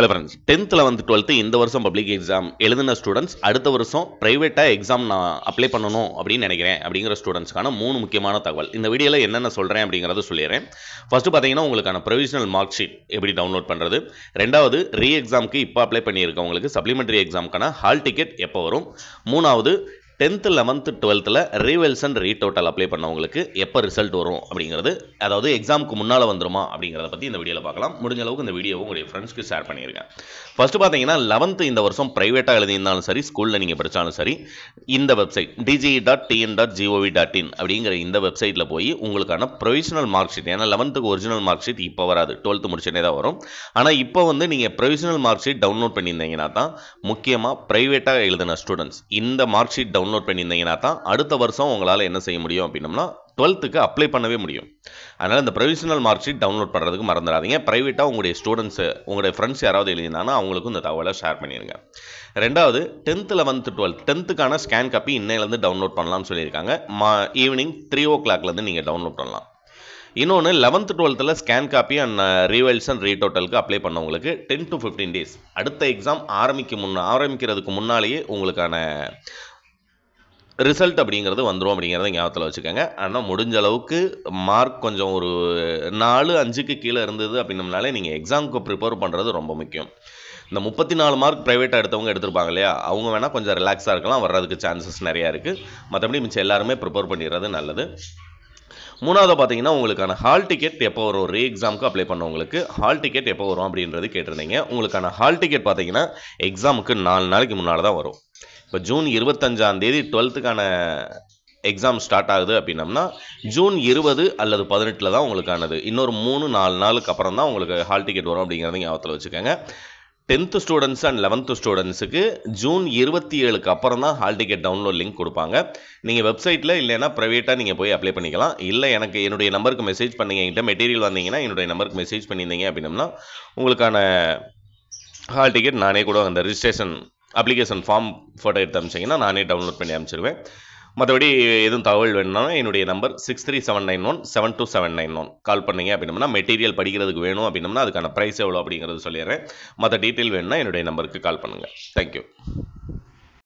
Hello friends, 10th 11th 12th இந்த வருஷம் public exam எழுதின ஸ்டூடெண்ட்ஸ் அடுத்த வருஷம் ப்ரைவேட்டாக எக்ஸாம் நான் அப்ளை பண்ணணும் அப்படின்னு நினைக்கிறேன் அப்படிங்கிற ஸ்டூடெண்ட்ஸ்க்கான 3 முக்கியமான தகவல் இந்த வீடியோவில் என்னென்ன சொல்கிறேன் அப்படிங்கிறத சொல்லிடுறேன். ஃபஸ்ட்டு பார்த்தீங்கன்னா உங்களுக்கான ப்ரொவிஷனல் மார்க் ஷீட் எப்படி டவுன்லோட் பண்ணுறது, ரெண்டாவது ரீ எக்ஸாமுக்கு இப்போ அப்ளை பண்ணியிருக்கவங்களுக்கு சப்ளிமெண்ட்ரி எக்ஸாமுக்கான ஹால் டிக்கெட் எப்போ வரும், மூணாவது 10th 11th 12th ரீவெல்சன் retotal apply பண்ணவங்களுக்கு எப்போ ரிசல்ட் வரும் அப்படிங்கிறது, அதாவது எக்ஸாமுக்கு முன்னால் வந்துருமா அப்படிங்கிறத பற்றி இந்த வீடியோவில் பார்க்கலாம். முடிஞ்ச அளவுக்கு இந்த வீடியோவை உங்களுடைய ஃப்ரெண்ட்ஸ்க்கு ஷேர் பண்ணியிருக்கேன். ஃபஸ்ட்டு பார்த்தீங்கன்னா 11th இந்த வருஷம் ப்ரைவேட்டாக எழுதியிருந்தாலும் சரி, ஸ்கூலில் நீங்கள் படித்தாலும் சரி, இந்த வெப்சைட் dge.tn.gov.in அப்படிங்கிற இந்த வெப்சைட்டில் போய் உங்களுக்கான ப்ரொவிஷனல் மார்க் ஷீட், ஏன்னா 11th ஒரிஜினல் மார்க் ஷீட் இப்போ வராது, 12th முடிச்சுட்டே தான் வரும். ஆனால் இப்போ நீங்கள் ப்ரொவிஷனல் மார்க் ஷீட் டவுன்லோட் பண்ணியிருந்தீங்கன்னா தான், முக்கியமாக ப்ரைவேட்டாக எழுதின ஸ்டூடெண்ட்ஸ் இந்த மார்க் ஷீட் டவுன்லோட் பண்ணியிருந்தீங்கன்னா தான் அடுத்த வருஷம் உங்களால் என்ன செய்ய முடியும் அப்படின்னம்னா 12th அப்ளை பண்ணவே முடியும். அதனால் இந்த ப்ரொவிஷனல் மார்க் ஷீட் டவுன்லோட் பண்ணுறதுக்கு மறந்துடாதீங்க. ப்ரைவேட்டாக உங்களுடைய ஸ்டூடெண்ட்ஸு, உங்களுடைய ஃப்ரெண்ட்ஸ் யாராவது எழுதினாங்கன்னா அவங்களுக்கும் இந்த தகவலை ஷேர் பண்ணிடுங்க. ரெண்டாவது 10th 11th 12th 10th scan copy இன்னையிலேருந்து டவுன்லோட் பண்ணலாம்னு சொல்லியிருக்காங்க. ஈவினிங் 3 o'clockலேருந்து நீங்கள் டவுன்லோட் பண்ணலாம். இன்னொன்று 11th 12th scan copy and revaluation ரீடோட்டலுக்கு அப்ளை பண்ணவங்களுக்கு 10 to 15 days அடுத்த எக்ஸாம் ஆரம்பிக்கிறதுக்கு முன்னாலேயே உங்களுக்கான ரிசல்ட் அப்படிங்கிறது வந்துடும் அப்படிங்கிறத ஞாபகத்தில் வச்சுக்கோங்க. ஆனால் முடிஞ்ச அளவுக்கு மார்க் கொஞ்சம் ஒரு 4-5க்கு கீழே இருந்தது அப்படின்னம்னாலே நீங்கள் எக்ஸாமுக்கு ப்ரிப்பேர் பண்ணுறது ரொம்ப முக்கியம். இந்த 34 மார்க் ப்ரைவேட்டாக எடுத்தவங்க எடுத்திருப்பாங்க இல்லையா, அவங்க வேணால் கொஞ்சம் ரிலாக்ஸாக இருக்கலாம், வர்றதுக்கு சான்சஸ் நிறையா இருக்குது. மற்றபடி மிச்சம் எல்லாருமே ப்ரிப்பேர் பண்ணிடுறது நல்லது. மூணாவது பார்த்தீங்கன்னா உங்களுக்கான ஹால் டிக்கெட் எப்போ வரும், ரீ எக்ஸாமுக்கு அப்ளை பண்ணவங்களுக்கு ஹால் டிக்கெட் எப்போ வரும் அப்படின்றது கேட்டிருந்தீங்க. உங்களுக்கான ஹால் டிக்கெட் பார்த்தீங்கன்னா எக்ஸாமுக்கு 4 நாளைக்கு முன்னால் தான் வரும். இப்போ ஜூன் 25 12th எக்ஸாம் ஸ்டார்ட் ஆகுது அப்படின்னம்னா ஜூன் 20 அல்லது 18 தான் உங்களுக்கானது. இன்னொரு 3-4 நாளுக்கு அப்புறம் தான் உங்களுக்கு ஹால் டிக்கெட் வரும் அப்படிங்கிறத ஞாபகத்தில் வச்சுக்கோங்க. 10th ஸ்டூடெண்ட்ஸ் அண்ட் 11th ஸ்டூடெண்ட்ஸுக்கு ஜூன் 27க்கு அப்புறம் தான் ஹால் டிக்கெட் டவுன்லோட் லிங்க் கொடுப்பாங்க. நீங்கள் வெப்சைட்டில் இல்லைன்னா ப்ரைவேட்டாக நீங்கள் போய் அப்ளை பண்ணிக்கலாம். இல்லை எனக்கு என்னுடைய நம்பருக்கு மெசேஜ் பண்ணிங்க, என்கிட்ட மெட்டீரியல் வந்தீங்கன்னா என்னுடைய நம்பருக்கு மெசேஜ் பண்ணியிருந்தீங்க அப்படின்னம்னா உங்களுக்கான ஹால் டிக்கெட் நானே கூட அந்த ரிஜிஸ்ட்ரேஷன் அப்ளிகேஷன் ஃபார்ம் ஃபோட்டோ எடுத்து அனுப்பிச்சிங்கன்னா நானே டவுன்லோட் பண்ணி அனுப்பிச்சிடுவேன். மற்றபடி எதுவும் தகவல் வேணும்னா என்னுடைய நம்பர் 6379172791 கால் பண்ணிங்க அப்படின்னம்னா மெட்டீரியல் படிக்கிறதுக்கு வேணும் அப்படின்னம்னா அதுக்கான ப்ரைஸ் எவ்வளோ அப்படிங்கிறது சொல்லிடுறேன். மற்ற டீட்டெயில் வேணும்னா என்னுடைய நம்பருக்கு கால் பண்ணுங்கள். தேங்க்யூ.